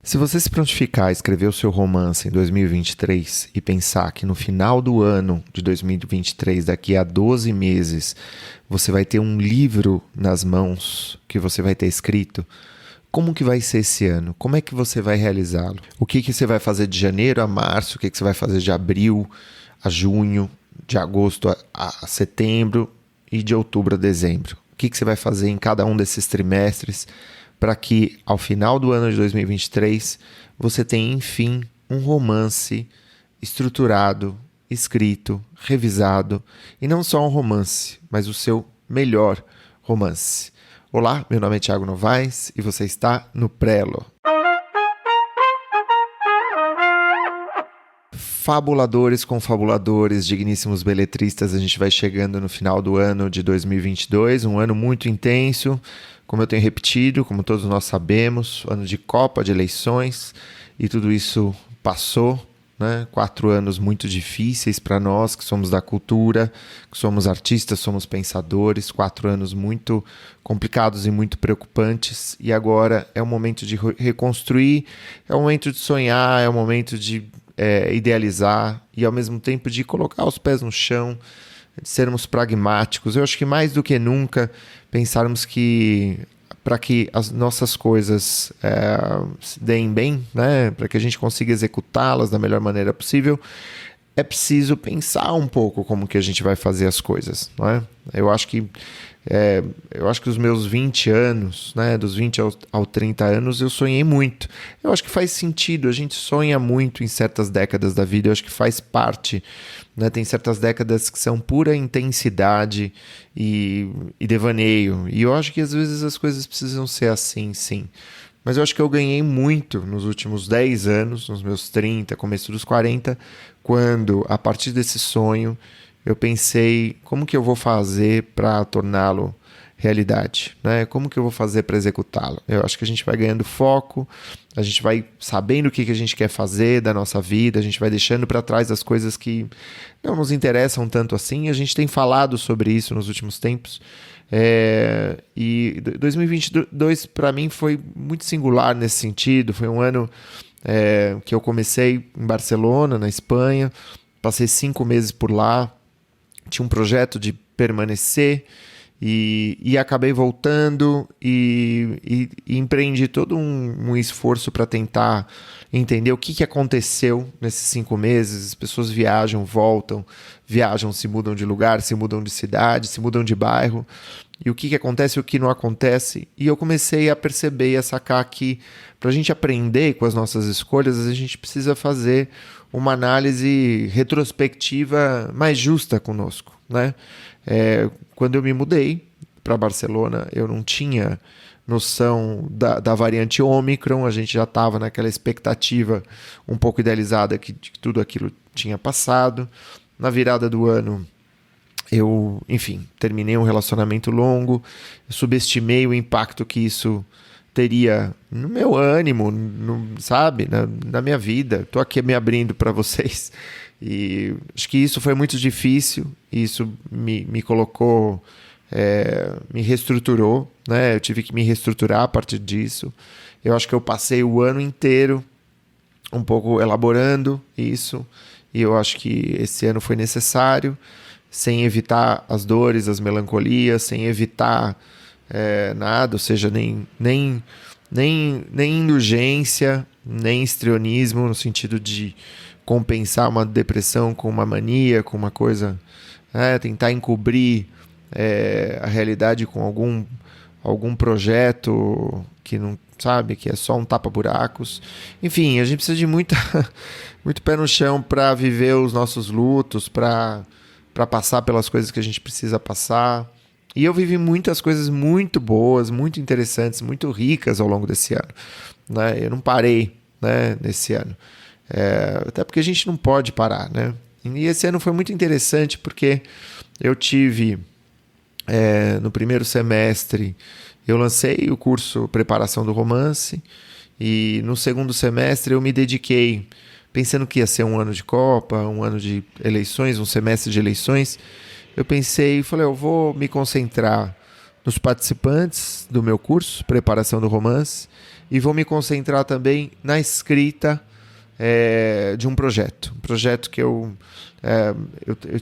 Se você se prontificar a escrever o seu romance em 2023 e pensar que no final do ano de 2023, daqui a 12 meses, você vai ter um livro nas mãos que você vai ter escrito, como que vai ser esse ano? Como é que você vai realizá-lo? O que que você vai fazer de janeiro a março? O que que você vai fazer de abril a junho, de agosto a setembro e de outubro a dezembro? O que que você vai fazer em cada um desses trimestres para que, ao final do ano de 2023, você tenha, enfim, um romance estruturado, escrito, revisado, e não só um romance, mas o seu melhor romance. Olá, meu nome é Thiago Novaes e você está no Prelo. Fabuladores, confabuladores, digníssimos beletristas, a gente vai chegando no final do ano de 2022, um ano muito intenso, como eu tenho repetido, como todos nós sabemos, ano de Copa, de eleições, e tudo isso passou, né? 4 anos muito difíceis para nós, que somos da cultura, que somos artistas, somos pensadores, 4 anos muito complicados e muito preocupantes, e agora é o momento de reconstruir, é o momento de sonhar, é o momento de idealizar e ao mesmo tempo de colocar os pés no chão, de sermos pragmáticos. Eu acho que mais do que nunca pensarmos que para que as nossas coisas se deem bem, né, para que a gente consiga executá-las da melhor maneira possível, é preciso pensar um pouco como que a gente vai fazer as coisas, não é? Eu acho que os meus 20 anos, né, dos 20 aos 30 anos, eu sonhei muito. Eu acho que faz sentido, a gente sonha muito em certas décadas da vida, eu acho que faz parte, né? Tem certas décadas que são pura intensidade e devaneio, e eu acho que às vezes as coisas precisam ser assim, sim. Mas eu acho que eu ganhei muito nos últimos 10 anos, nos meus 30, começo dos 40, quando, a partir desse sonho, eu pensei como que eu vou fazer para torná-lo realidade, né? Como que eu vou fazer para executá-lo? Eu acho que a gente vai ganhando foco, a gente vai sabendo o que a gente quer fazer da nossa vida, a gente vai deixando para trás as coisas que não nos interessam tanto assim. A gente tem falado sobre isso nos últimos tempos. E 2022 para mim foi muito singular nesse sentido. Foi um ano que eu comecei em Barcelona, na Espanha, passei 5 meses por lá, tinha um projeto de permanecer e acabei voltando e empreendi todo um esforço para tentar entender o que aconteceu nesses 5 meses. As pessoas viajam, voltam, viajam, se mudam de lugar, se mudam de cidade, se mudam de bairro, e o que acontece e o que não acontece. E eu comecei a perceber e a sacar que para a gente aprender com as nossas escolhas, a gente precisa fazer uma análise retrospectiva mais justa conosco, né? Quando eu me mudei para Barcelona, eu não tinha noção da variante Ômicron, a gente já estava naquela expectativa um pouco idealizada de que tudo aquilo tinha passado. Na virada do ano, eu, enfim, terminei um relacionamento longo, subestimei o impacto que isso teria no meu ânimo, sabe, na minha vida. Estou aqui me abrindo para vocês e acho que isso foi muito difícil. Isso me colocou, me reestruturou, né? Eu tive que me reestruturar a partir disso. Eu acho que eu passei o ano inteiro um pouco elaborando isso, e eu acho que esse ano foi necessário, sem evitar as dores, as melancolias, sem evitar nada, ou seja, nem indulgência, nem histrionismo, no sentido de compensar uma depressão com uma mania, com uma coisa, tentar encobrir a realidade com algum projeto que não sabe, que é só um tapa-buracos. Enfim, a gente precisa de muito pé no chão para viver os nossos lutos, para passar pelas coisas que a gente precisa passar. E eu vivi muitas coisas muito boas, muito interessantes, muito ricas ao longo desse ano, né? Eu não parei, né, nesse ano. Até porque a gente não pode parar, né? E esse ano foi muito interessante porque eu tive, no primeiro semestre, eu lancei o curso Preparação do Romance, e no segundo semestre eu me dediquei, pensando que ia ser um ano de Copa, um ano de eleições, um semestre de eleições. Eu pensei e falei, eu vou me concentrar nos participantes do meu curso, Preparação do Romance, e vou me concentrar também na escrita de um projeto. Um projeto que eu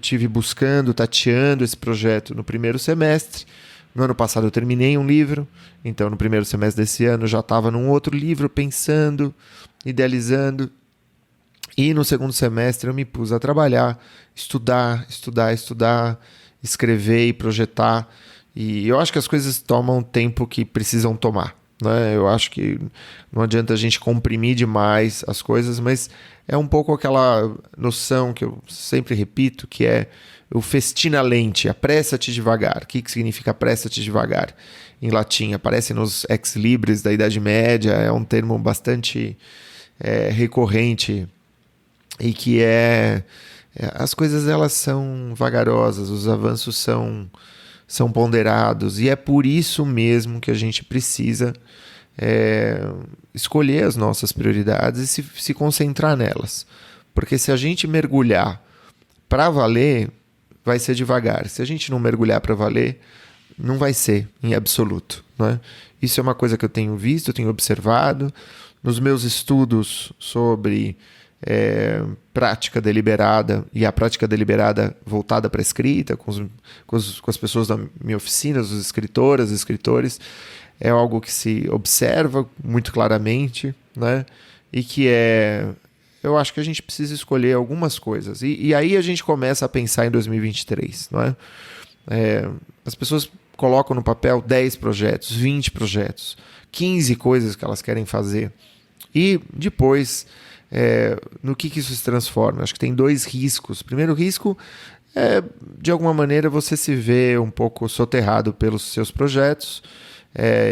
tive buscando, tateando esse projeto no primeiro semestre. No ano passado eu terminei um livro, então no primeiro semestre desse ano eu já estava num outro livro pensando, idealizando. E no segundo semestre eu me pus a trabalhar, estudar, escrever e projetar. E eu acho que as coisas tomam o tempo que precisam tomar, né? Eu acho que não adianta a gente comprimir demais as coisas, mas é um pouco aquela noção que eu sempre repito, que é o festina lente, apressa-te devagar. O que significa apressa-te devagar? Em latim, aparece nos ex libris da Idade Média, é um termo bastante recorrente e que as coisas elas são vagarosas, os avanços são ponderados, e é por isso mesmo que a gente precisa escolher as nossas prioridades e se concentrar nelas. Porque se a gente mergulhar para valer, vai ser devagar. Se a gente não mergulhar para valer, não vai ser em absoluto, não é? Isso é uma coisa que eu tenho visto, eu tenho observado nos meus estudos sobre prática deliberada, e a prática deliberada voltada para a escrita, com as pessoas da minha oficina, os escritoras, escritores. É algo que se observa muito claramente, né? E que eu acho que a gente precisa escolher algumas coisas. E aí a gente começa a pensar em 2023, não é? As pessoas colocam no papel 10 projetos, 20 projetos, 15 coisas que elas querem fazer. E depois, no que isso se transforma? Acho que tem 2 riscos. O primeiro risco é, de alguma maneira, você se vê um pouco soterrado pelos seus projetos.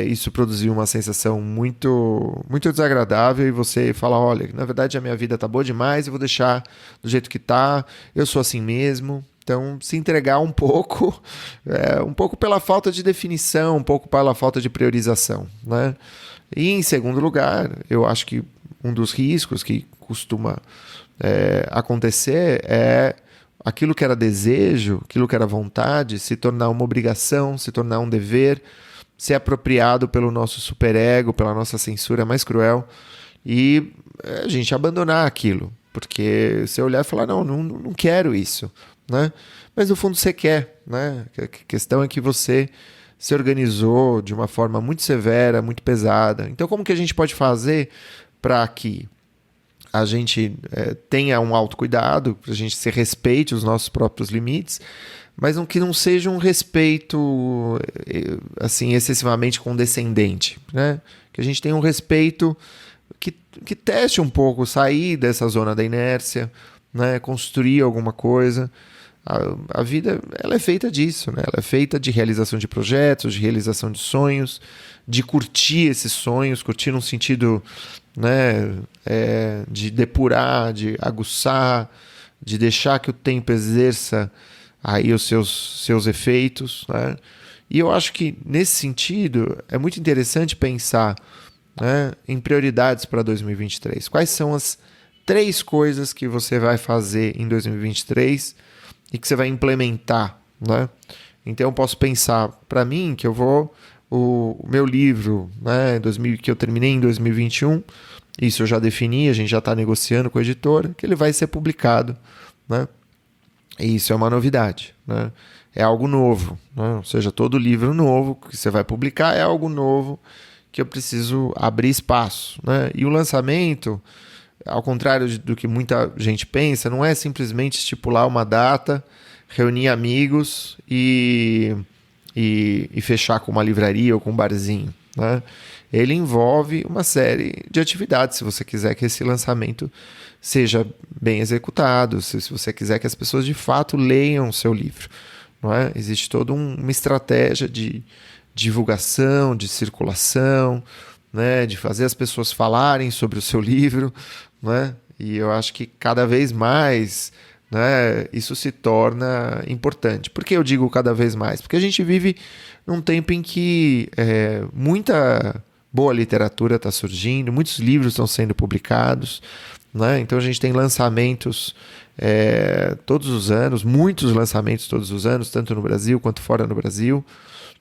Isso produziu uma sensação muito, muito desagradável, e você fala, olha, na verdade a minha vida tá boa demais, eu vou deixar do jeito que tá, eu sou assim mesmo. Então, se entregar um pouco pela falta de definição, um pouco pela falta de priorização, né? E em segundo lugar, eu acho que um dos riscos que costuma acontecer é aquilo que era desejo, aquilo que era vontade, se tornar uma obrigação, se tornar um dever, ser apropriado pelo nosso superego, pela nossa censura mais cruel, e a gente abandonar aquilo. Porque você olhar e falar, não quero isso, né? Mas no fundo você quer, né? A questão é que você se organizou de uma forma muito severa, muito pesada. Então, como que a gente pode fazer para que a gente tenha um autocuidado, que a gente se respeite os nossos próprios limites, mas que não seja um respeito assim, excessivamente condescendente, né? Que a gente tenha um respeito que teste um pouco, sair dessa zona da inércia, né? Construir alguma coisa. A vida ela é feita disso, né? Ela é feita de realização de projetos, de realização de sonhos, de curtir esses sonhos, curtir num sentido, né, de depurar, de aguçar, de deixar que o tempo exerça aí os seus efeitos, né? E eu acho que nesse sentido é muito interessante pensar, né, em prioridades para 2023. Quais são as 3 coisas que você vai fazer em 2023 e que você vai implementar, né? Então eu posso pensar para mim que o meu livro, né, que eu terminei em 2021, isso eu já defini, a gente já está negociando com a editora, que ele vai ser publicado, né? E isso é uma novidade, né? É algo novo, né? Ou seja, todo livro novo que você vai publicar é algo novo que eu preciso abrir espaço, né? E o lançamento, ao contrário do que muita gente pensa, não é simplesmente estipular uma data, reunir amigos e fechar com uma livraria ou com um barzinho, né? Ele envolve uma série de atividades, se você quiser que esse lançamento seja bem executado, se você quiser que as pessoas de fato leiam o seu livro, não é? Existe toda uma estratégia de divulgação, de circulação, né? De fazer as pessoas falarem sobre o seu livro, né? E eu acho que cada vez mais, né, isso se torna importante. Por que eu digo cada vez mais? Porque a gente vive num tempo em que muita boa literatura está surgindo, muitos livros estão sendo publicados, né? Então a gente tem lançamentos todos os anos, muitos lançamentos todos os anos, tanto no Brasil quanto fora do Brasil.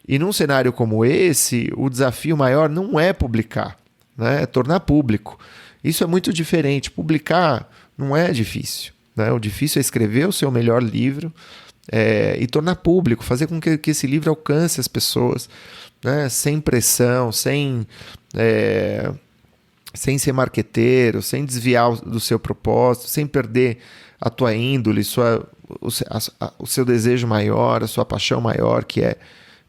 E num cenário como esse, o desafio maior não é publicar, né? É tornar público. Isso é muito diferente. Publicar não é difícil, né? O difícil é escrever o seu melhor livro e tornar público, fazer com que esse livro alcance as pessoas, né? Sem pressão, sem ser marqueteiro, sem desviar do seu propósito, sem perder a tua índole, o seu desejo maior, a sua paixão maior, que é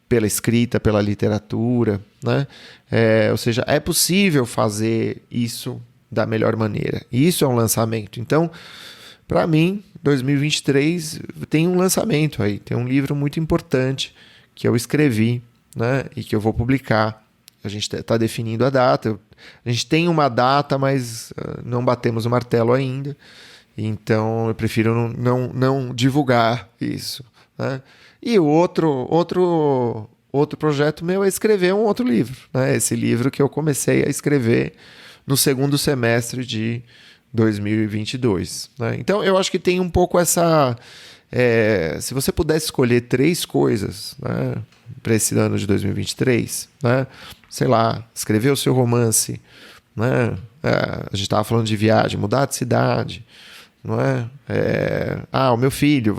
pela escrita, pela literatura, né? Ou seja, é possível fazer isso da melhor maneira. E isso é um lançamento. Então, para mim, 2023 tem um lançamento aí, tem um livro muito importante que eu escrevi, né? E que eu vou publicar. A gente está definindo a data. A gente tem uma data, mas não batemos o martelo ainda. Então, eu prefiro não divulgar isso, né? E o outro projeto meu é escrever um outro livro, né? Esse livro que eu comecei a escrever no segundo semestre de 2022, né? Então, eu acho que tem um pouco essa... se você pudesse escolher 3 coisas, né, para esse ano de 2023, né? Sei lá, escrever o seu romance, né? A gente estava falando de viagem, mudar de cidade, não é? O meu filho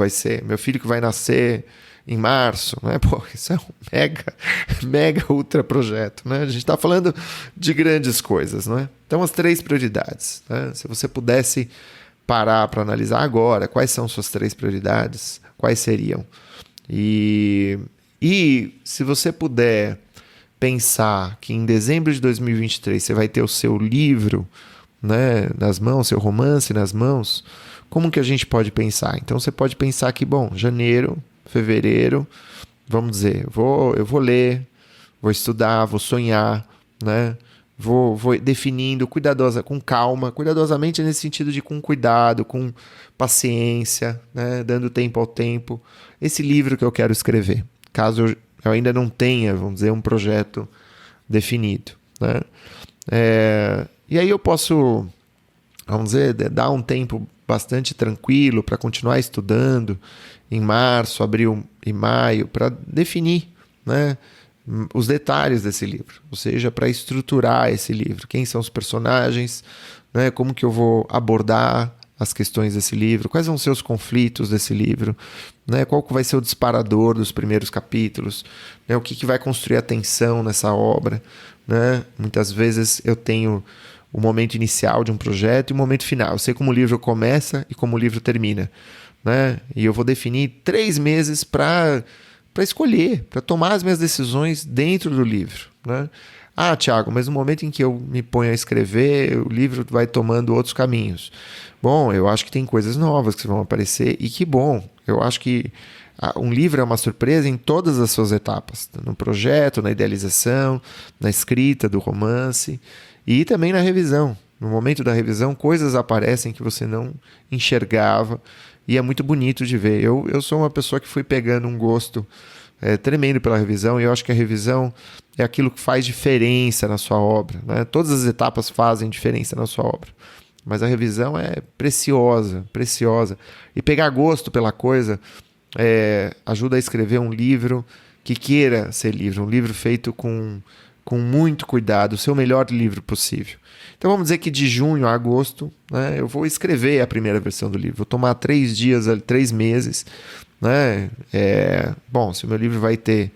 que vai nascer em março, né? Pô, isso é um mega ultra projeto, né? A gente está falando de grandes coisas, não é? Então, as 3 prioridades, né? Se você pudesse parar para analisar agora, quais são suas 3 prioridades, quais seriam? E se você puder pensar que em dezembro de 2023 você vai ter o seu livro, né, nas mãos, seu romance nas mãos, como que a gente pode pensar? Então você pode pensar que, bom, janeiro, fevereiro, vamos dizer, eu vou ler, vou estudar, vou sonhar, né? Vou definindo com calma, cuidadosamente nesse sentido de com cuidado, com paciência, né? Dando tempo ao tempo, esse livro que eu quero escrever, caso eu ainda não tenha, vamos dizer, um projeto definido, né? E aí eu posso, vamos dizer, dar um tempo bastante tranquilo para continuar estudando em março, abril e maio, para definir, né, os detalhes desse livro, ou seja, para estruturar esse livro, quem são os personagens, né, como que eu vou abordar as questões desse livro, quais vão ser os conflitos desse livro, né, qual que vai ser o disparador dos primeiros capítulos, né, o que vai construir a tensão nessa obra, né? Muitas vezes eu tenho o momento inicial de um projeto e o momento final. Eu sei como o livro começa e como o livro termina, né? E eu vou definir 3 meses para escolher, para tomar as minhas decisões dentro do livro, né? Thiago, mas no momento em que eu me ponho a escrever, o livro vai tomando outros caminhos. Bom, eu acho que tem coisas novas que vão aparecer e que bom. Eu acho que um livro é uma surpresa em todas as suas etapas, no projeto, na idealização, na escrita do romance e também na revisão. No momento da revisão, coisas aparecem que você não enxergava e é muito bonito de ver. Eu sou uma pessoa que fui pegando um gosto tremendo pela revisão e eu acho que a revisão é aquilo que faz diferença na sua obra, né? Todas as etapas fazem diferença na sua obra, mas a revisão é preciosa, preciosa. E pegar gosto pela coisa ajuda a escrever um livro que queira ser livro, um livro feito com muito cuidado, o seu melhor livro possível. Então vamos dizer que de junho a agosto, né, eu vou escrever a primeira versão do livro, vou tomar 3 dias, 3 meses, né? Bom, se o meu livro vai ter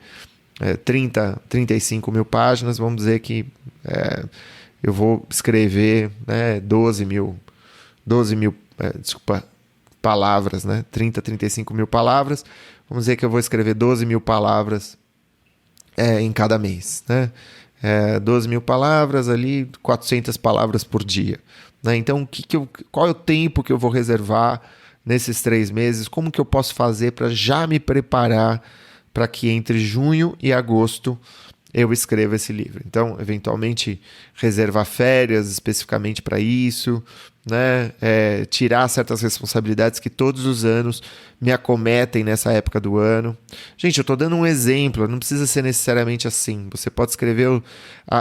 35 mil páginas, vamos dizer que eu vou escrever, né, 12 mil palavras, né? 35 mil palavras. Vamos dizer que eu vou escrever 12 mil palavras em cada mês, né? 12 mil palavras ali, 400 palavras por dia, né? Então, qual é o tempo que eu vou reservar nesses 3 meses? Como que eu posso fazer para já me preparar para que entre junho e agosto eu escreva esse livro? Então, eventualmente, reservar férias especificamente para isso, né? Tirar certas responsabilidades que todos os anos me acometem nessa época do ano. Gente, eu estou dando um exemplo, não precisa ser necessariamente assim. Você pode escrever,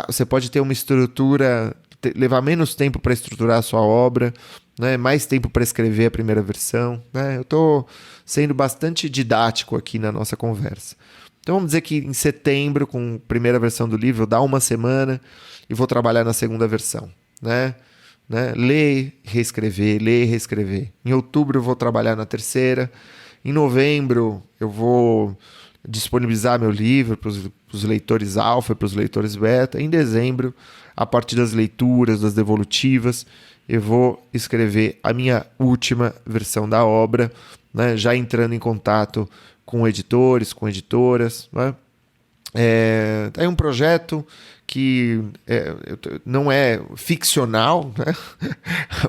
você pode ter uma estrutura, levar menos tempo para estruturar a sua obra, né? Mais tempo para escrever a primeira versão, né? Eu estou sendo bastante didático aqui na nossa conversa. Então vamos dizer que em setembro, com a primeira versão do livro, dá uma semana, e vou trabalhar na segunda versão, né? Ler, reescrever. Em outubro eu vou trabalhar na terceira. Em novembro eu vou disponibilizar meu livro para os leitores alfa e para os leitores beta. Em dezembro, a partir das leituras, das devolutivas, eu vou escrever a minha última versão da obra, né? Já entrando em contato com editores, com editoras, né? É um projeto que não é ficcional, né?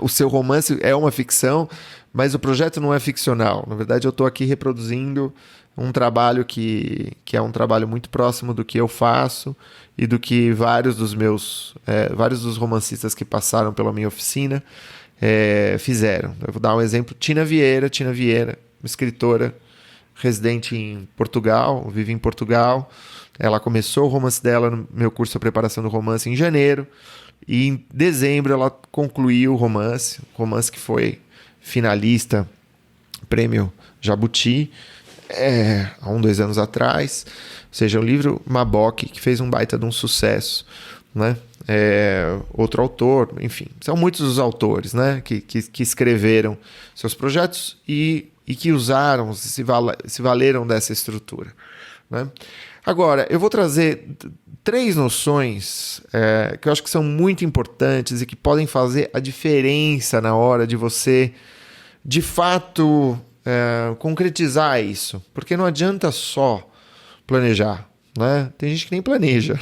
O seu romance é uma ficção, mas o projeto não é ficcional. Na verdade, eu estou aqui reproduzindo um trabalho que é um trabalho muito próximo do que eu faço e do que vários dos romancistas que passaram pela minha oficina fizeram. Eu vou dar um exemplo. Tina Vieira, uma escritora residente em Portugal, vive em Portugal. Ela começou o romance dela no meu curso de preparação do romance em janeiro e em dezembro ela concluiu o romance que foi finalista prêmio Jabuti há 2 anos atrás. Ou seja, um livro Maboque que fez um baita de um sucesso, né? Outro autor, enfim, são muitos os autores, né, que escreveram seus projetos e que usaram, se valeram dessa estrutura, né? Agora, eu vou trazer 3 noções que eu acho que são muito importantes e que podem fazer a diferença na hora de você, de fato, concretizar isso. Porque não adianta só planejar, né? Tem gente que nem planeja.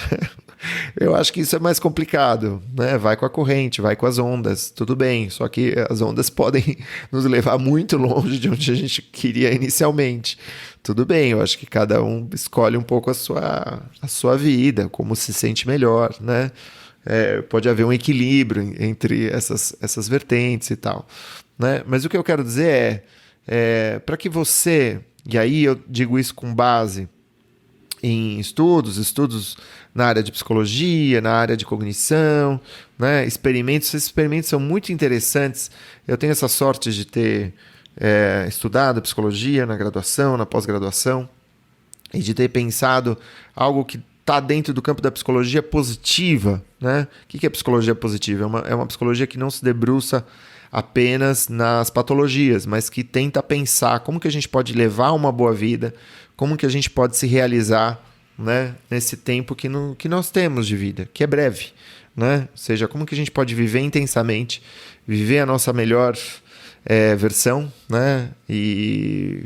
Eu acho que isso é mais complicado, né? Vai com a corrente, vai com as ondas, tudo bem. Só que as ondas podem nos levar muito longe de onde a gente queria inicialmente. Tudo bem, eu acho que cada um escolhe um pouco a sua vida, como se sente melhor, né? Pode haver um equilíbrio entre essas vertentes e tal, né? Mas o que eu quero dizer para que você, e aí eu digo isso com base em estudos na área de psicologia, na área de cognição, né? Esses experimentos são muito interessantes. Eu tenho essa sorte de ter estudado psicologia na graduação, na pós-graduação, e de ter pensado algo que está dentro do campo da psicologia positiva, né? O que é psicologia positiva? É uma psicologia que não se debruça apenas nas patologias, mas que tenta pensar como que a gente pode levar uma boa vida, como que a gente pode se realizar, né, nesse tempo que nós temos de vida, que é breve, né? Ou seja, como que a gente pode viver intensamente, viver a nossa melhor versão, né? E,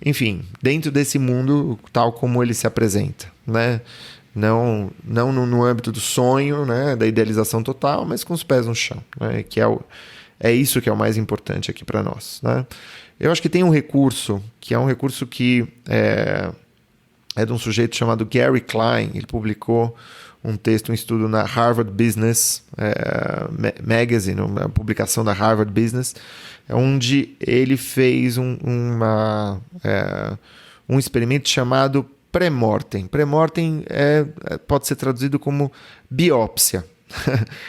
enfim, dentro desse mundo tal como ele se apresenta, né? Não no âmbito do sonho, né, da idealização total, mas com os pés no chão, né? Que é isso que é o mais importante aqui para nós, né? Eu acho que tem um recurso que é de um sujeito chamado Gary Klein. Ele publicou um estudo na Harvard Business Magazine, uma publicação da Harvard Business, onde ele fez um experimento chamado pré-mortem. Pré-mortem pode ser traduzido como biópsia.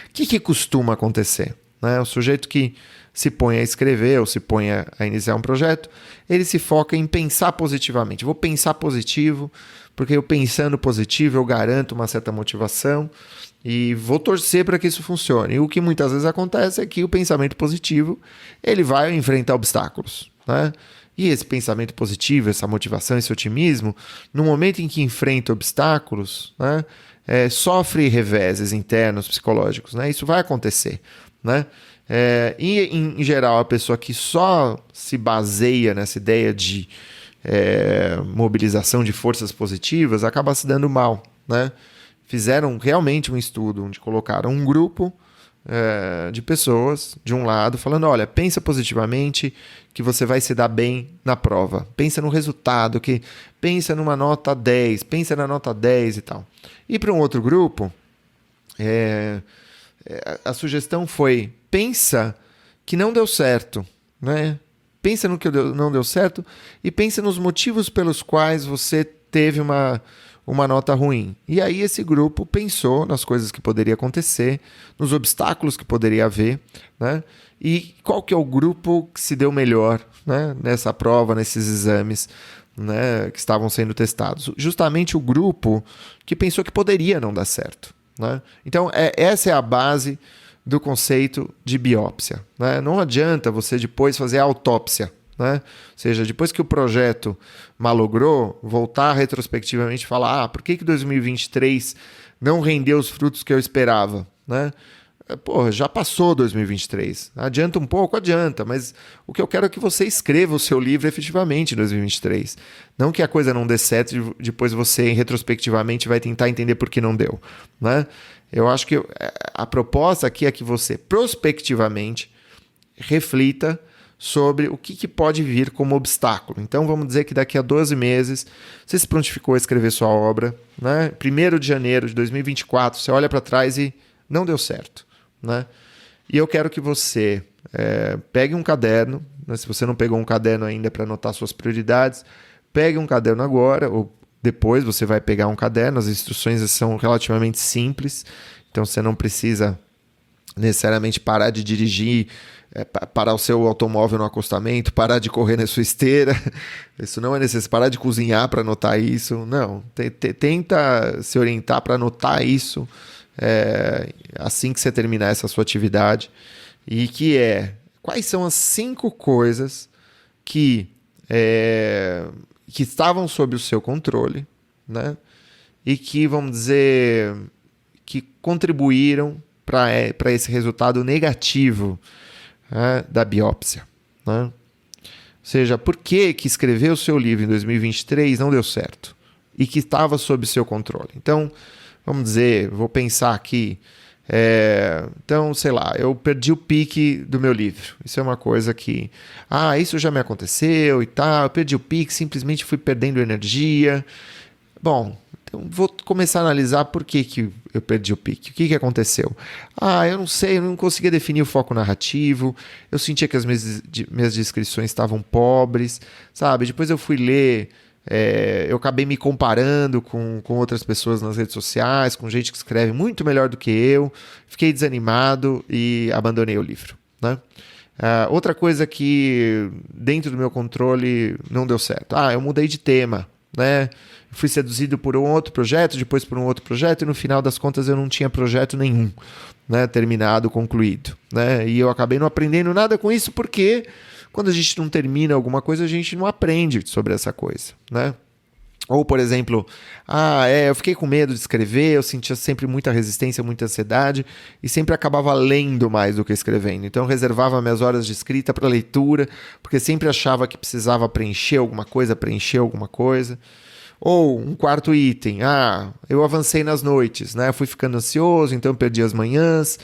O que costuma acontecer? Né? O sujeito que se põe a escrever ou se põe a iniciar um projeto, ele se foca em pensar positivamente. Vou pensar positivo, porque eu pensando positivo eu garanto uma certa motivação e vou torcer para que isso funcione. E o que muitas vezes acontece é que o pensamento positivo ele vai enfrentar obstáculos, né? E esse pensamento positivo, essa motivação, esse otimismo, no momento em que enfrenta obstáculos, né, sofre reveses internos psicológicos, né? Isso vai acontecer, né? E, em geral, a pessoa que só se baseia nessa ideia de mobilização de forças positivas acaba se dando mal, né? Fizeram realmente um estudo onde colocaram um grupo de pessoas de um lado falando, olha, pensa positivamente que você vai se dar bem na prova, pensa no resultado, pensa numa nota 10, pensa na nota 10 e tal. E para um outro grupo, a sugestão foi, pensa que não deu certo, né? Pensa no que não deu certo e pensa nos motivos pelos quais você teve uma nota ruim. E aí esse grupo pensou nas coisas que poderia acontecer, nos obstáculos que poderia haver, né? E qual que é o grupo que se deu melhor, né, nessa prova, nesses exames, né, que estavam sendo testados? Justamente o grupo que pensou que poderia não dar certo, né? Então, essa é a base do conceito de biópsia, né? Não adianta você depois fazer a autópsia, né? Ou seja, depois que o projeto malogrou, voltar retrospectivamente e falar, por que 2023 não rendeu os frutos que eu esperava, né? Pô, já passou 2023. Adianta um pouco? Adianta, mas o que eu quero é que você escreva o seu livro efetivamente em 2023. Não que a coisa não dê certo e depois você, retrospectivamente, vai tentar entender por que não deu, né? Eu acho que a proposta aqui é que você, prospectivamente, reflita sobre o que pode vir como obstáculo. Então, vamos dizer que daqui a 12 meses você se prontificou a escrever sua obra, né? 1º de janeiro de 2024, você olha para trás e não deu certo, né? E eu quero que você pegue um caderno, né? Se você não pegou um caderno ainda para anotar suas prioridades, pegue um caderno agora, ou depois você vai pegar um caderno. As instruções são relativamente simples, então você não precisa necessariamente parar de dirigir, parar o seu automóvel no acostamento, parar de correr na sua esteira. Isso não é necessário. Parar de cozinhar para anotar isso. Não. Tenta se orientar para anotar isso assim que você terminar essa sua atividade. E quais são as 5 coisas que estavam sob o seu controle, né? E que, vamos dizer, que contribuíram para esse resultado negativo, né, da biópsia, né? Ou seja, por que escrever o seu livro em 2023 não deu certo e que estava sob seu controle? Então, vamos dizer, vou pensar aqui, então, sei lá, eu perdi o pique do meu livro. Isso é uma coisa que, isso já me aconteceu e tal, eu perdi o pique, simplesmente fui perdendo energia. Bom, então vou começar a analisar por que eu perdi o pique. O que aconteceu? Eu não sei, eu não conseguia definir o foco narrativo, eu sentia que as minhas descrições estavam pobres, sabe? Depois eu fui ler, eu acabei me comparando com outras pessoas nas redes sociais, com gente que escreve muito melhor do que eu, fiquei desanimado e abandonei o livro, né? Outra coisa que dentro do meu controle não deu certo. Eu mudei de tema, né? Fui seduzido por um outro projeto, depois por um outro projeto, e no final das contas eu não tinha projeto nenhum, né, terminado, concluído, né? E eu acabei não aprendendo nada com isso, porque quando a gente não termina alguma coisa, a gente não aprende sobre essa coisa, né? Ou, por exemplo, eu fiquei com medo de escrever, eu sentia sempre muita resistência, muita ansiedade, e sempre acabava lendo mais do que escrevendo. Então eu reservava minhas horas de escrita para leitura, porque sempre achava que precisava preencher alguma coisa. Ou um quarto item, eu avancei nas noites, né? Eu fui ficando ansioso, então eu perdi as manhãs,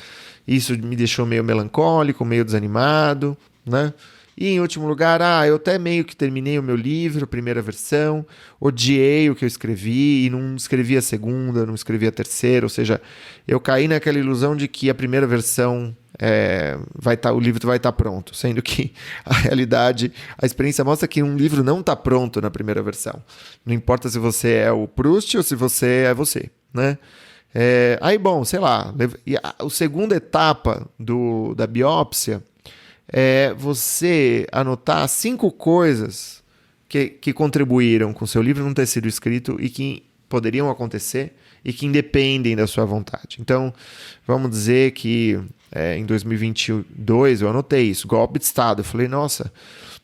isso me deixou meio melancólico, meio desanimado, né? E em último lugar, eu até meio que terminei o meu livro, a primeira versão, odiei o que eu escrevi e não escrevi a segunda, não escrevi a terceira, ou seja, eu caí naquela ilusão de que a primeira versão o livro vai estar pronto, sendo que a realidade, a experiência mostra que um livro não está pronto na primeira versão. Não importa se você é o Proust ou se você é você, né? Bom, sei lá, a segunda etapa da biópsia é você anotar 5 coisas que contribuíram com o seu livro não ter sido escrito e que poderiam acontecer e que independem da sua vontade. Então, vamos dizer que em 2022 eu anotei isso, golpe de Estado. Eu falei, nossa,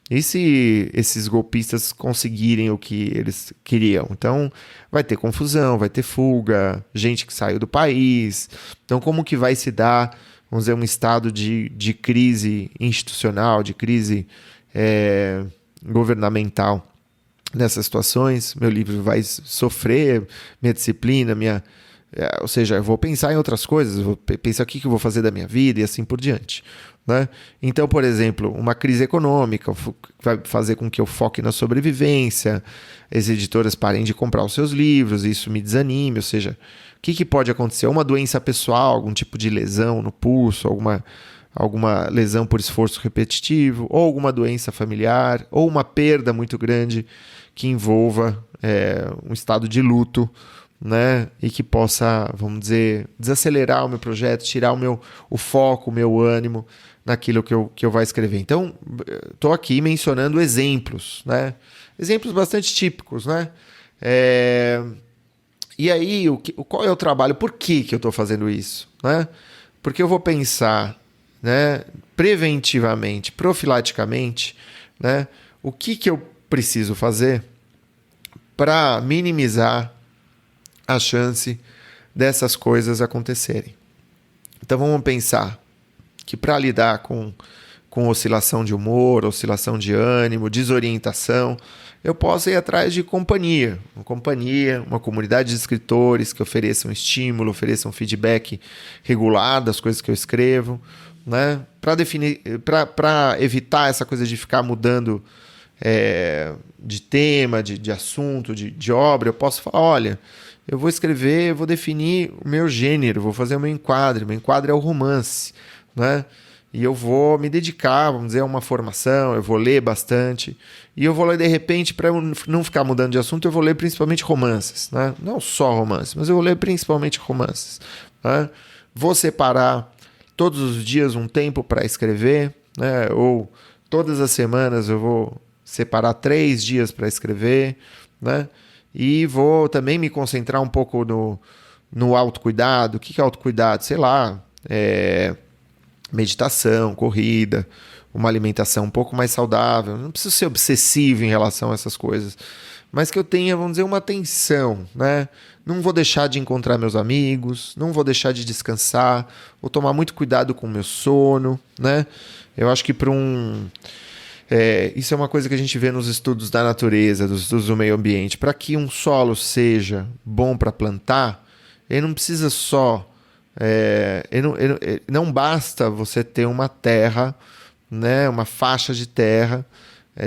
e se esses golpistas conseguirem o que eles queriam? Então, vai ter confusão, vai ter fuga, gente que saiu do país. Então, como que vai se dar, vamos dizer, um estado de crise institucional, de crise governamental nessas situações? Meu livro vai sofrer, minha disciplina, ou seja, eu vou pensar em outras coisas, vou pensar o que eu vou fazer da minha vida e assim por diante, né? Então, por exemplo, uma crise econômica vai fazer com que eu foque na sobrevivência, as editoras parem de comprar os seus livros, e isso me desanime, ou seja, o que pode acontecer? Uma doença pessoal, algum tipo de lesão no pulso, alguma lesão por esforço repetitivo, ou alguma doença familiar, ou uma perda muito grande que envolva um estado de luto, né? E que possa, vamos dizer, desacelerar o meu projeto, tirar o foco, o meu ânimo naquilo que eu vou escrever. Então, estou aqui mencionando exemplos, né? Exemplos bastante típicos, né? E aí, qual é o trabalho? Por que eu estou fazendo isso? Né? Porque eu vou pensar, né, preventivamente, profilaticamente, né, o que eu preciso fazer para minimizar a chance dessas coisas acontecerem. Então vamos pensar que para lidar com oscilação de humor, oscilação de ânimo, desorientação, eu posso ir atrás de uma comunidade de escritores que ofereçam estímulo, ofereçam feedback regular das coisas que eu escrevo, né? Para evitar essa coisa de ficar mudando de tema, de assunto, de obra, eu posso falar, olha, eu vou escrever, eu vou definir o meu gênero, vou fazer o meu enquadre é o romance, né? E eu vou me dedicar, vamos dizer, a uma formação, eu vou ler bastante, e eu vou ler de repente, para eu não ficar mudando de assunto, eu vou ler principalmente romances, né? Não só romances, mas eu vou ler principalmente romances, né? Vou separar todos os dias um tempo para escrever, né? Ou todas as semanas eu vou separar 3 dias para escrever, né? E vou também me concentrar um pouco no autocuidado. O que é autocuidado? Sei lá, meditação, corrida, uma alimentação um pouco mais saudável. Não preciso ser obsessivo em relação a essas coisas, mas que eu tenha, vamos dizer, uma atenção, né? Não vou deixar de encontrar meus amigos, não vou deixar de descansar, vou tomar muito cuidado com o meu sono, né? Eu acho que isso é uma coisa que a gente vê nos estudos da natureza, dos estudos do meio ambiente. Para que um solo seja bom para plantar, ele não precisa só... não basta você ter uma terra, né, uma faixa de terra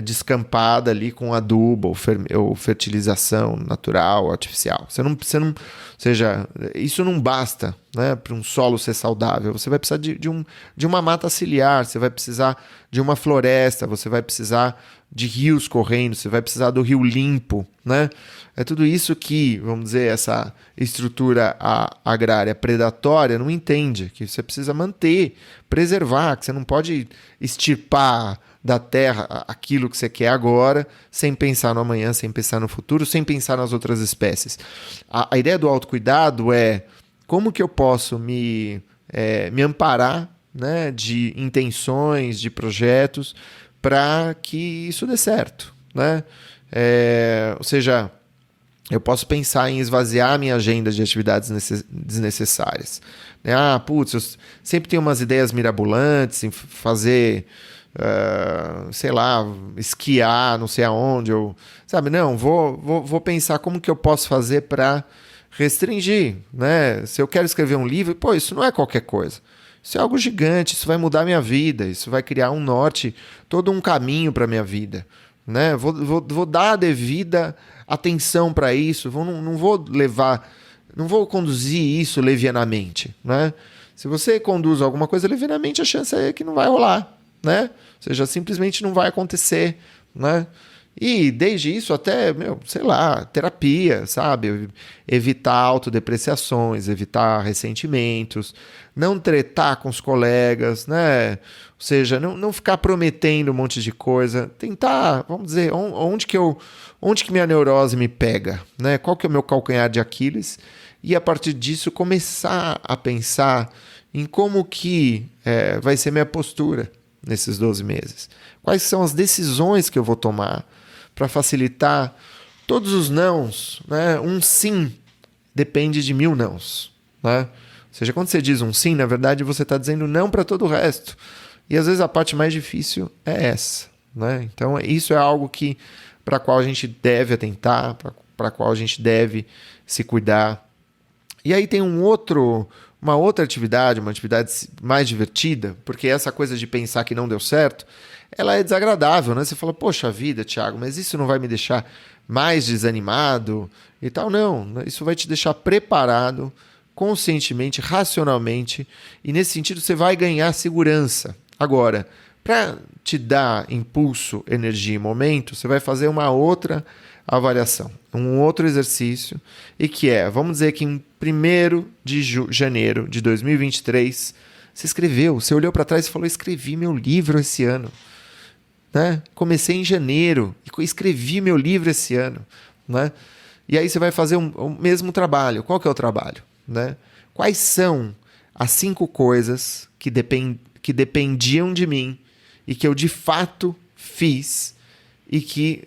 descampada ali com adubo ou fertilização natural, artificial. Ou seja, isso não basta, né, para um solo ser saudável. Você vai precisar de uma mata ciliar, você vai precisar de uma floresta, você vai precisar de rios correndo, você vai precisar do rio limpo, né? É tudo isso que, vamos dizer, essa estrutura agrária predatória não entende, que você precisa manter, preservar, que você não pode extirpar da terra aquilo que você quer agora, sem pensar no amanhã, sem pensar no futuro, sem pensar nas outras espécies. A ideia do autocuidado é como que eu posso me amparar, né, de intenções, de projetos, para que isso dê certo, né? Ou seja, eu posso pensar em esvaziar a minha agenda de atividades desnecessárias. Eu sempre tenho umas ideias mirabolantes em fazer, sei lá, esquiar, não sei aonde, vou pensar como que eu posso fazer para restringir, né? Se eu quero escrever um livro, isso não é qualquer coisa. Isso é algo gigante, isso vai mudar a minha vida, isso vai criar um norte, todo um caminho para a minha vida, né? Vou dar a devida atenção para isso, não vou conduzir isso levianamente, né? Se você conduz alguma coisa levianamente, a chance é que não vai rolar, né? Ou seja, simplesmente não vai acontecer, né? E desde isso até, sei lá, terapia, sabe? Evitar autodepreciações, evitar ressentimentos, não tretar com os colegas, né? Ou seja, não ficar prometendo um monte de coisa. Tentar, vamos dizer, onde que minha neurose me pega, né? Qual que é o meu calcanhar de Aquiles? E a partir disso começar a pensar em como que vai ser minha postura nesses 12 meses. Quais são as decisões que eu vou tomar para facilitar todos os nãos, né? Um sim depende de 1000 nãos, né? Ou seja, quando você diz um sim, na verdade você está dizendo não para todo o resto. E às vezes a parte mais difícil é essa, né? Então isso é algo para a qual a gente deve atentar, para a qual a gente deve se cuidar. E aí tem uma outra atividade, uma atividade mais divertida, porque essa coisa de pensar que não deu certo, ela é desagradável, né? Você fala, poxa vida, Thiago, mas isso não vai me deixar mais desanimado e tal? Não, isso vai te deixar preparado conscientemente, racionalmente, e nesse sentido você vai ganhar segurança. Agora, para te dar impulso, energia e momento, você vai fazer uma outra avaliação, um outro exercício, e que vamos dizer que em 1º de janeiro de 2023, você escreveu, você olhou para trás e falou, escrevi meu livro esse ano, né? Comecei em janeiro e escrevi meu livro esse ano, né? E aí você vai fazer o mesmo trabalho. Qual que é o trabalho? Né? Quais são as 5 coisas que dependiam de mim e que eu de fato fiz e que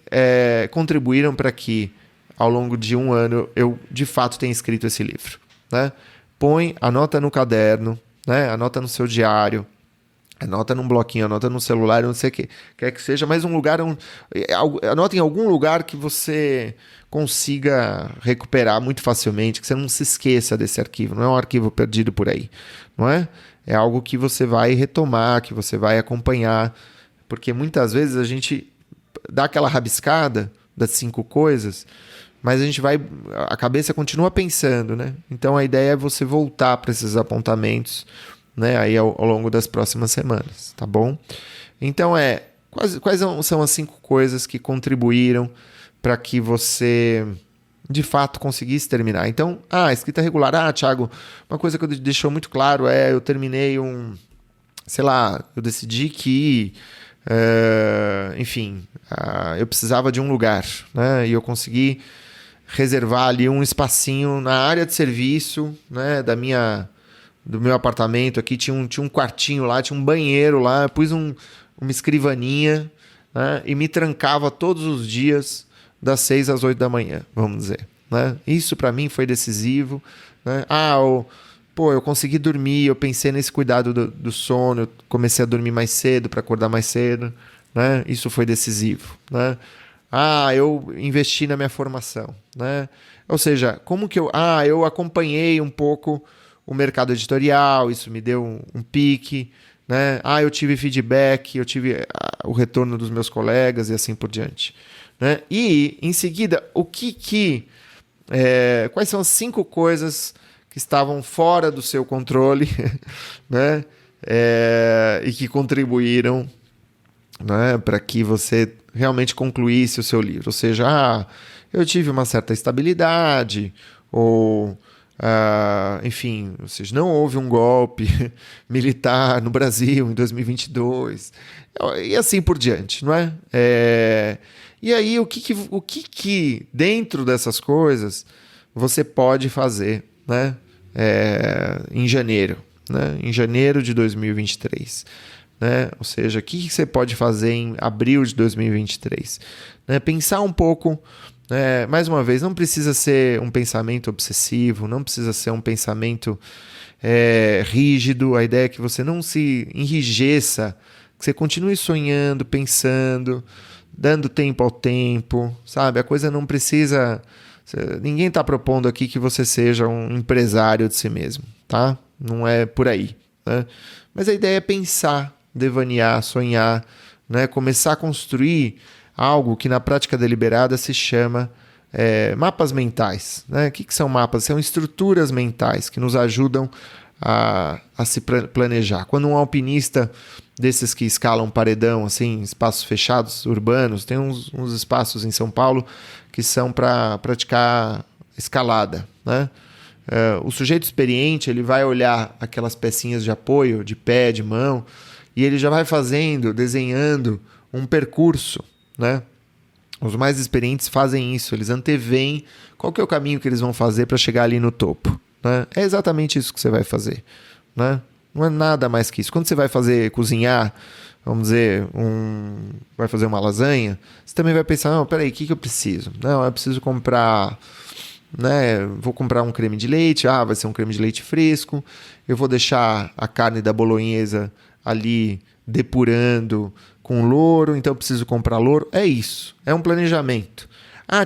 contribuíram para que ao longo de um ano eu de fato tenha escrito esse livro? Né? Anota no caderno, né? Anota no seu diário, anota num bloquinho, anota no celular, não sei o que quer que seja, mas um lugar, anota em algum lugar que você consiga recuperar muito facilmente, que você não se esqueça desse arquivo, não é um arquivo perdido por aí, não é? É algo que você vai retomar, que você vai acompanhar, porque muitas vezes a gente dá aquela rabiscada das 5 coisas, mas a cabeça continua pensando, né? Então a ideia é você voltar para esses apontamentos, né, aí ao longo das próximas semanas, tá bom? Então quais são as 5 coisas que contribuíram para que você de fato conseguisse terminar? Então, escrita regular. Thiago, uma coisa que deixou muito claro eu terminei eu decidi que eu precisava de um lugar, né, e eu consegui reservar ali um espacinho na área de serviço, né, do meu apartamento aqui, tinha um quartinho lá, tinha um banheiro lá, eu pus uma escrivaninha, né, e me trancava todos os dias das 6 às 8 da manhã, vamos dizer. Né? Isso para mim foi decisivo. Né? Eu consegui dormir, eu pensei nesse cuidado do sono, eu comecei a dormir mais cedo para acordar mais cedo. Né? Isso foi decisivo. Né? Eu investi na minha formação. Né? Ou seja, como que eu acompanhei um pouco o mercado editorial, isso me deu um pique, né? Eu tive feedback, eu tive o retorno dos meus colegas e assim por diante. Né? E, em seguida, quais são as 5 coisas que estavam fora do seu controle, né? E que contribuíram, né, para que você realmente concluísse o seu livro? Ou seja, eu tive uma certa estabilidade, ou ou seja, não houve um golpe militar no Brasil em 2022, e assim por diante, não é? E aí, o que dentro dessas coisas você pode fazer, né, em janeiro, né, em janeiro de 2023? Né? Ou seja, o que você pode fazer em abril de 2023? Né? Pensar um pouco. Mais uma vez, não precisa ser um pensamento obsessivo, não precisa ser um pensamento rígido. A ideia é que você não se enrijeça, que você continue sonhando, pensando, dando tempo ao tempo, sabe? A coisa não precisa... Ninguém está propondo aqui que você seja um empresário de si mesmo, tá? Não é por aí. Né? Mas a ideia é pensar, devanear, sonhar, né? Começar a construir algo que na prática deliberada se chama mapas mentais. Né? O que são mapas? São estruturas mentais que nos ajudam a se planejar. Quando um alpinista desses que escalam paredão, assim, espaços fechados, urbanos, tem uns espaços em São Paulo que são para praticar escalada. Né? O sujeito experiente, ele vai olhar aquelas pecinhas de apoio, de pé, de mão, e ele já vai desenhando um percurso. Né? Os mais experientes fazem isso, eles anteveem qual que é o caminho que eles vão fazer para chegar ali no topo. Né? É exatamente isso que você vai fazer. Né? Não é nada mais que isso. Quando você vai cozinhar, vamos dizer, vai fazer uma lasanha, você também vai pensar, não, peraí, o que eu preciso? Não, eu preciso comprar, né, vou comprar um creme de leite, vai ser um creme de leite fresco, eu vou deixar a carne da bolonhesa ali depurando com louro, então eu preciso comprar louro. É isso, é um planejamento.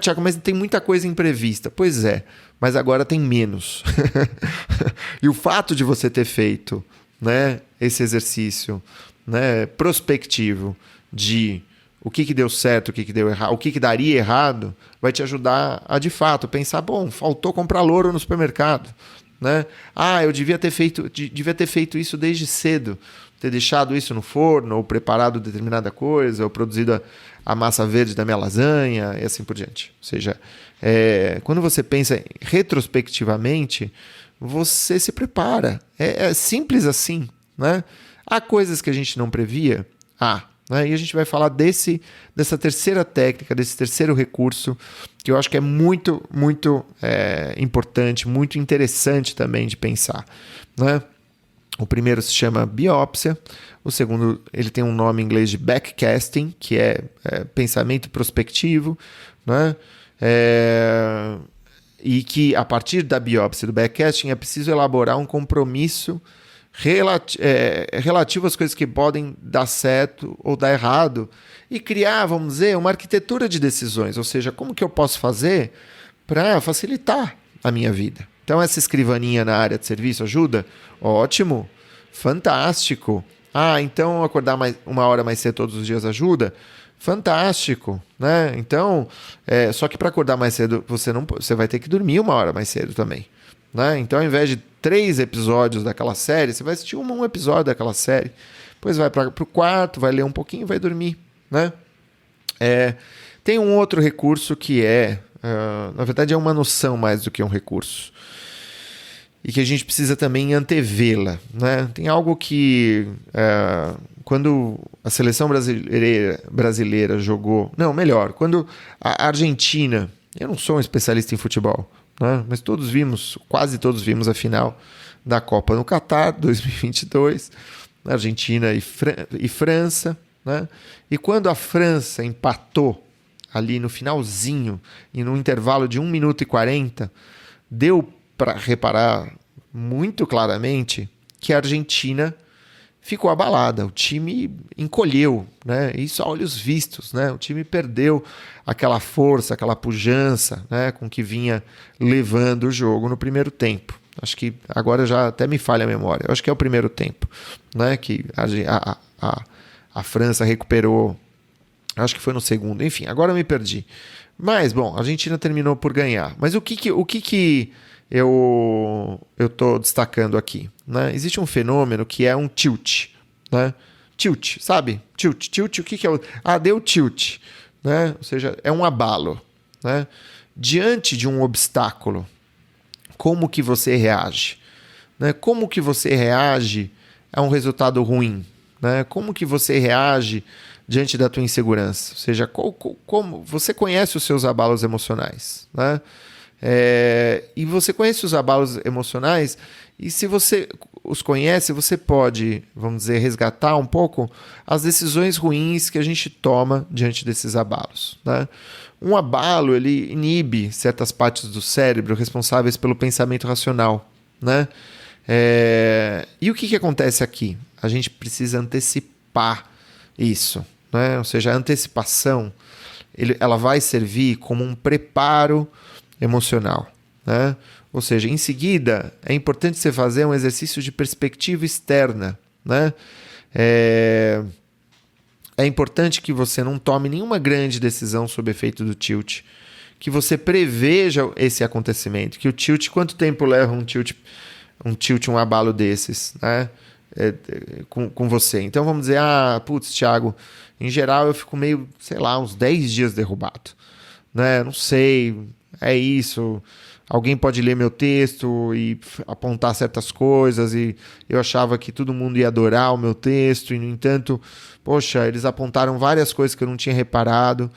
Thiago, mas tem muita coisa imprevista. Pois é, mas agora tem menos. E o fato de você ter feito, né, esse exercício, né, prospectivo de o que deu certo, o que deu errado, o que daria errado, vai te ajudar a, de fato, pensar, faltou comprar louro no supermercado. Né? Eu devia ter feito isso desde cedo, ter deixado isso no forno, ou preparado determinada coisa, ou produzido a massa verde da minha lasanha, e assim por diante. Ou seja, quando você pensa retrospectivamente, você se prepara. É simples assim. Né? Há coisas que a gente não previa? né? E a gente vai falar dessa terceira técnica, desse terceiro recurso, que eu acho que é muito, muito importante, muito interessante também de pensar, né? O primeiro se chama biópsia, o segundo ele tem um nome em inglês de backcasting, que é pensamento prospectivo, né? E que a partir da biópsia do backcasting é preciso elaborar um compromisso relativo às coisas que podem dar certo ou dar errado e criar, vamos dizer, uma arquitetura de decisões, ou seja, como que eu posso fazer para facilitar a minha vida. Então essa escrivaninha na área de serviço ajuda? Ótimo, fantástico. Então acordar uma hora mais cedo todos os dias ajuda? Fantástico, né? Então, só que para acordar mais cedo você vai ter que dormir uma hora mais cedo também, né? Então, ao invés de 3 episódios daquela série, você vai assistir um episódio daquela série, depois vai para o quarto, vai ler um pouquinho e vai dormir, né? Tem um outro recurso que na verdade é uma noção mais do que um recurso, e que a gente precisa também antevê-la, né? Tem algo que quando a seleção brasileira jogou... Não, melhor, quando a Argentina... Eu não sou um especialista em futebol, né? Mas quase todos vimos a final da Copa no Catar 2022, Argentina e França, né? E quando a França empatou ali no finalzinho, e no intervalo de 1 minuto e 40, deu para reparar muito claramente que a Argentina ficou abalada, o time encolheu, né? Isso a olhos vistos, né? O time perdeu aquela força, aquela pujança, né? Com que vinha levando o jogo no primeiro tempo. Acho que agora já até me falha a memória. Acho que é o primeiro tempo, né? Que a França recuperou. Acho que foi no segundo. Enfim, agora eu me perdi. Mas, bom, a Argentina terminou por ganhar. Mas o que eu estou destacando aqui, né? Existe um fenômeno que é um tilt, né? Tilt, sabe? Tilt, o que é deu tilt, né? Ou seja, é um abalo, né? Diante de um obstáculo, como que você reage, né? Como que você reage a um resultado ruim, né? Como que você reage diante da tua insegurança? Ou seja, como você conhece os seus abalos emocionais, né? E você conhece os abalos emocionais, e se você os conhece, você pode, vamos dizer, resgatar um pouco as decisões ruins que a gente toma diante desses abalos, né? Um abalo, ele inibe certas partes do cérebro responsáveis pelo pensamento racional, né? E o que acontece aqui? A gente precisa antecipar isso, né? Ou seja, a antecipação ela vai servir como um preparo emocional, né? Ou seja, em seguida é importante você fazer um exercício de perspectiva externa, né? É importante que você não tome nenhuma grande decisão sob efeito do tilt, que você preveja esse acontecimento, que o tilt, quanto tempo leva um abalo desses, né? Com você. Então vamos dizer, Thiago, em geral eu fico meio, sei lá, uns 10 dias derrubado, né? Não sei, é isso. Alguém pode ler meu texto e apontar certas coisas, e eu achava que todo mundo ia adorar o meu texto, e no entanto, poxa, eles apontaram várias coisas que eu não tinha reparado.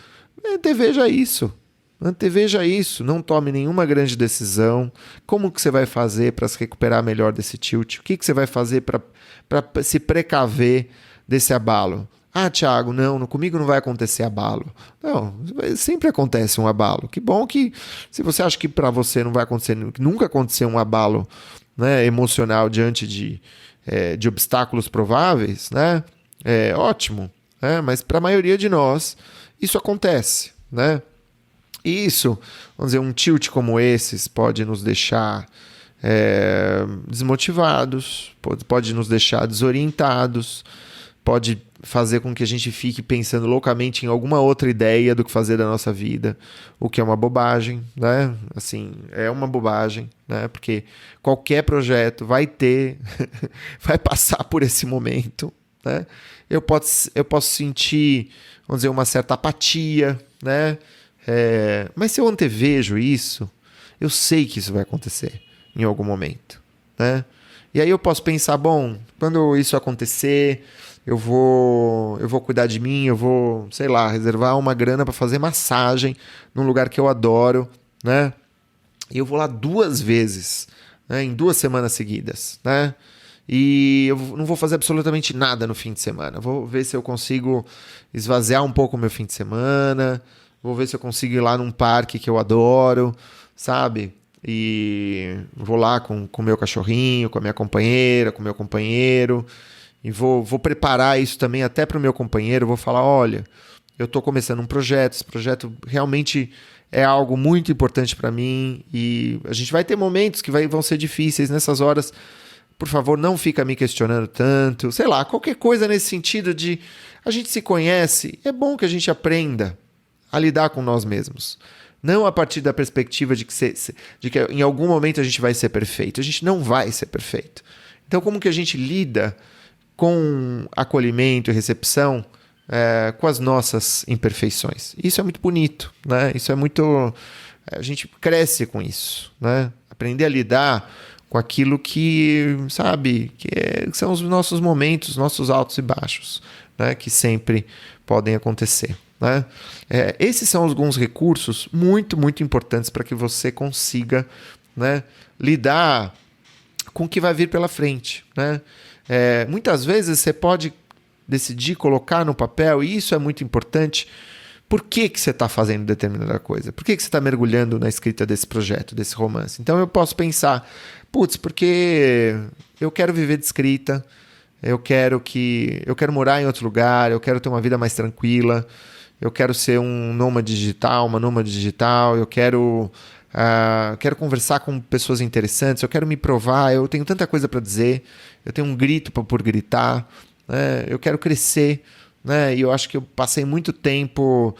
Anteveja isso, não tome nenhuma grande decisão. Como que você vai fazer para se recuperar melhor desse tilt? O que você vai fazer para se precaver desse abalo? Thiago, comigo não vai acontecer abalo. Não, sempre acontece um abalo. Que bom que, se você acha que para você não vai acontecer, nunca aconteceu um abalo, né, emocional diante de obstáculos prováveis, né? Ótimo, né? Mas para a maioria de nós, isso acontece, né? Isso, vamos dizer, um tilt como esses pode nos deixar desmotivados, pode nos deixar desorientados, pode fazer com que a gente fique pensando loucamente em alguma outra ideia do que fazer da nossa vida, o que é uma bobagem, né? Assim, é uma bobagem, né? Porque qualquer projeto vai vai passar por esse momento, né? Eu posso sentir, vamos dizer, uma certa apatia, né? Mas se eu antevejo isso, eu sei que isso vai acontecer em algum momento, né? E aí eu posso pensar, bom, quando isso acontecer, eu vou cuidar de mim, eu vou, sei lá, reservar uma grana para fazer massagem num lugar que eu adoro, né? E eu vou lá 2 vezes, né, em 2 semanas seguidas, né? E eu não vou fazer absolutamente nada no fim de semana. Vou ver se eu consigo esvaziar um pouco o meu fim de semana. Vou ver se eu consigo ir lá num parque que eu adoro, sabe? E vou lá com o meu cachorrinho, com a minha companheira, com o meu companheiro. E vou preparar isso também até para o meu companheiro. Vou falar, olha, eu estou começando um projeto. Esse projeto realmente é algo muito importante para mim. E a gente vai ter momentos que vão ser difíceis. Nessas horas, por favor, não fica me questionando tanto. Sei lá, qualquer coisa nesse sentido de a gente se conhece. É bom que a gente aprenda a lidar com nós mesmos. Não a partir da perspectiva de que em algum momento a gente vai ser perfeito. A gente não vai ser perfeito. Então, como que a gente lida com acolhimento e recepção com as nossas imperfeições? Isso é muito bonito, né? Isso é muito... A gente cresce com isso, né? Aprender a lidar com aquilo que, sabe, que são os nossos momentos, nossos altos e baixos, né? Que sempre podem acontecer. Né? Esses são alguns recursos muito, muito importantes para que você consiga, né, lidar com o que vai vir pela frente. Né? Muitas vezes você pode decidir colocar no papel, e isso é muito importante, por que você está fazendo determinada coisa? Por que você está mergulhando na escrita desse projeto, desse romance? Então eu posso pensar, porque eu quero viver de escrita, eu quero morar em outro lugar, eu quero ter uma vida mais tranquila, eu quero ser um nômade digital, uma nômade digital, eu quero conversar com pessoas interessantes, eu quero me provar, eu tenho tanta coisa para dizer, eu tenho um grito por gritar, né? Eu quero crescer, né? E eu acho que eu passei muito tempo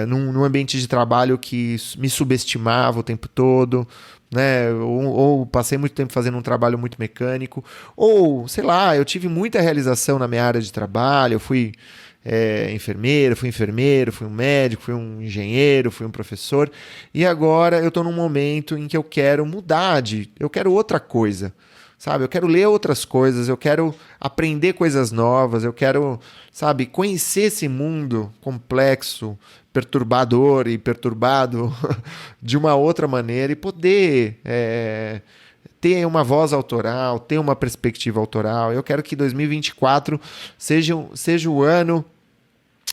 num ambiente de trabalho que me subestimava o tempo todo, né? Ou passei muito tempo fazendo um trabalho muito mecânico, ou, sei lá, eu tive muita realização na minha área de trabalho, eu fui enfermeiro, fui um médico, fui um engenheiro, fui um professor, e agora eu estou num momento em que eu quero mudar, eu quero outra coisa, sabe? Eu quero ler outras coisas, eu quero aprender coisas novas, eu quero, sabe, conhecer esse mundo complexo, perturbador e perturbado de uma outra maneira e poder ter uma voz autoral, ter uma perspectiva autoral. Eu quero que 2024 seja o ano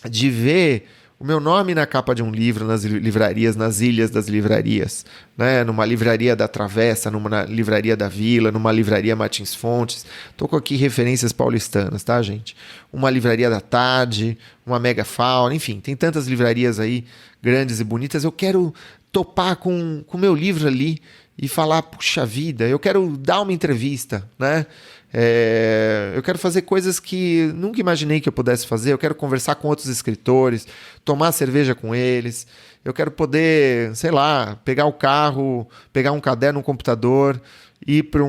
de ver o meu nome na capa de um livro nas livrarias, nas ilhas das livrarias, né? Numa livraria da Travessa, numa livraria da Vila, numa livraria Martins Fontes. Estou com aqui referências paulistanas, tá, gente? Uma livraria da Tarde, uma Mega Fauna, enfim, tem tantas livrarias aí grandes e bonitas. Eu quero topar com o meu livro ali e falar, puxa vida, eu quero dar uma entrevista, né? Eu quero fazer coisas que nunca imaginei que eu pudesse fazer. Eu quero conversar com outros escritores, tomar cerveja com eles. Eu quero poder, sei lá, pegar o carro, pegar um caderno, um computador, ir para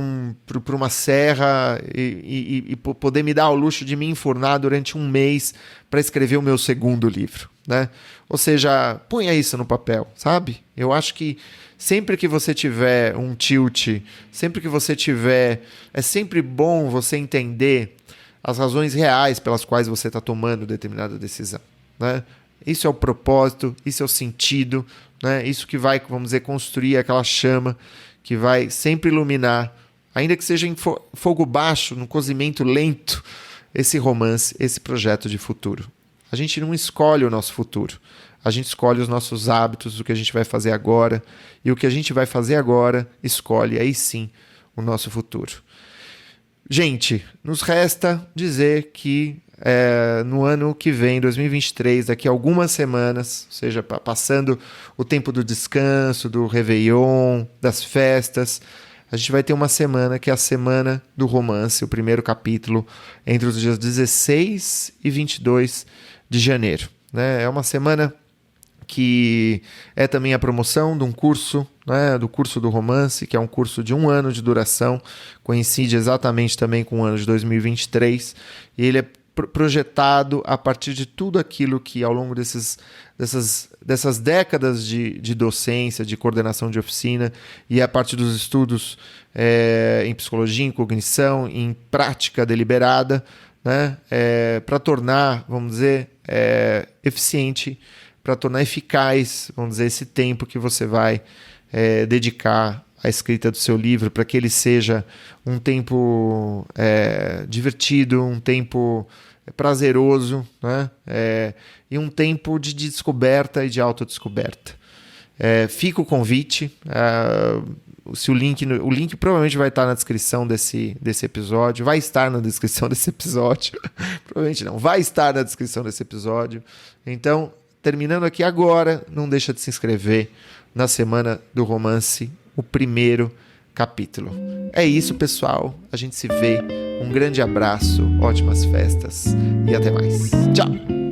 uma serra e poder me dar ao luxo de me enfurnar durante um mês para escrever o meu segundo livro, né? Ou seja, ponha isso no papel, sabe? Eu acho que sempre que você tiver um tilt, sempre que você tiver... É sempre bom você entender as razões reais pelas quais você está tomando determinada decisão, né? Isso é o propósito, isso é o sentido, né? Isso que vai, vamos dizer, construir aquela chama que vai sempre iluminar, ainda que seja em fogo baixo, num cozimento lento, esse romance, esse projeto de futuro. A gente não escolhe o nosso futuro. A gente escolhe os nossos hábitos, o que a gente vai fazer agora. E o que a gente vai fazer agora escolhe, aí sim, o nosso futuro. Gente, nos resta dizer que no ano que vem, 2023, daqui a algumas semanas, ou seja, passando o tempo do descanso, do Réveillon, das festas, a gente vai ter uma semana que é a Semana do Romance, o primeiro capítulo, entre os dias 16 e 22 de janeiro. Né? É uma semana que é também a promoção de um curso, né, do curso do romance, que é um curso de 1 ano de duração, coincide exatamente também com o ano de 2023, e ele é projetado a partir de tudo aquilo que ao longo dessas décadas de docência, de coordenação de oficina, e a partir dos estudos em psicologia, em cognição, em prática deliberada, né? Para tornar, vamos dizer, eficiente, para tornar eficaz, vamos dizer, esse tempo que você vai dedicar à escrita do seu livro, para que ele seja um tempo divertido, um tempo prazeroso, né? E um tempo de descoberta e de autodescoberta. Fica o convite. Se o link provavelmente vai estar na descrição desse episódio. Vai estar na descrição desse episódio. Provavelmente não. Vai estar na descrição desse episódio. Então, terminando aqui agora, não deixa de se inscrever na Semana do Romance, o primeiro capítulo. É isso, pessoal. A gente se vê. Um grande abraço, ótimas festas e até mais. Tchau!